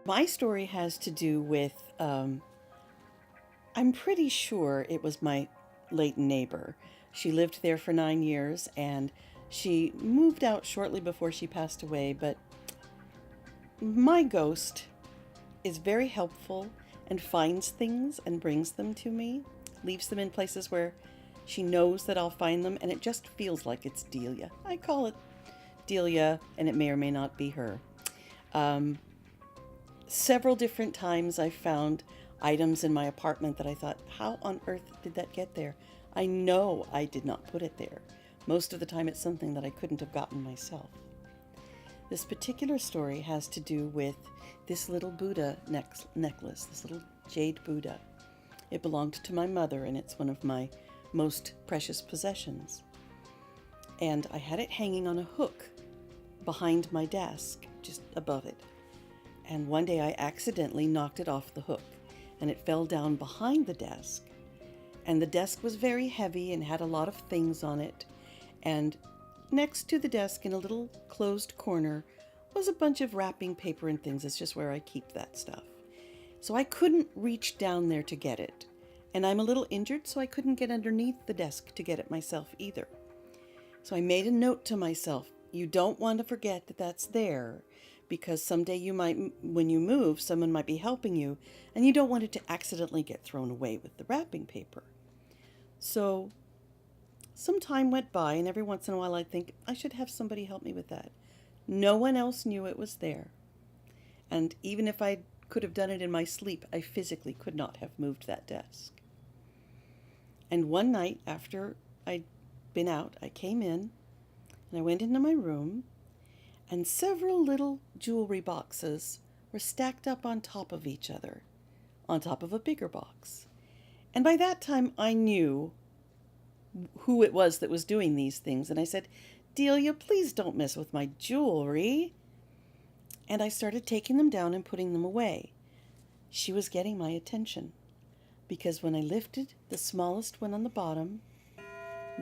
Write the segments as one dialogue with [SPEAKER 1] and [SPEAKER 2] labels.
[SPEAKER 1] My story has to do with, I'm pretty sure it was my late neighbor. She lived there for 9 years and she moved out shortly before she passed away. But my ghost is very helpful and finds things and brings them to me, leaves them in places where she knows that I'll find them, and it just feels like it's Delia. I call it Delia, and it may or may not be her. Um, Several different times I found items in my apartment that I thought, how on earth did that get there? I know I did not put it there. Most of the time it's something that I couldn't have gotten myself. This particular story has to do with this little Buddha necklace, this little jade Buddha. It belonged to my mother, and it's one of my most precious possessions. And I had it hanging on a hook behind my desk, just above it. And one day I accidentally knocked it off the hook, and it fell down behind the desk. And the desk was very heavy and had a lot of things on it. And next to the desk, in a little closed corner, was a bunch of wrapping paper and things. It's just where I keep that stuff. So I couldn't reach down there to get it. And I'm a little injured, so I couldn't get underneath the desk to get it myself either. So I made a note to myself, you don't want to forget that that's there, because someday you might, when you move, someone might be helping you, and you don't want it to accidentally get thrown away with the wrapping paper. So some time went by, and every once in a while I'd think, I should have somebody help me with that. No one else knew it was there. And even if I could have done it in my sleep, I physically could not have moved that desk. And one night after I'd been out, I came in, and I went into my room, and several little jewelry boxes were stacked up on top of each other, on top of a bigger box. And by that time, I knew who it was that was doing these things. And I said, Delia, please don't mess with my jewelry. And I started taking them down and putting them away. She was getting my attention, because when I lifted the smallest one on the bottom,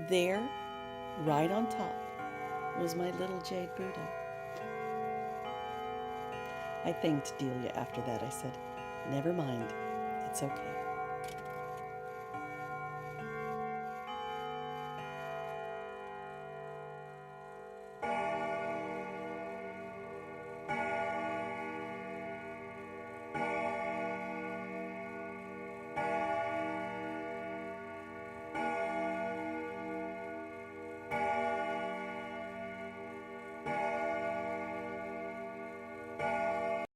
[SPEAKER 1] there, right on top, was my little jade Buddha. I thanked Delia after that. I said, never mind, it's okay.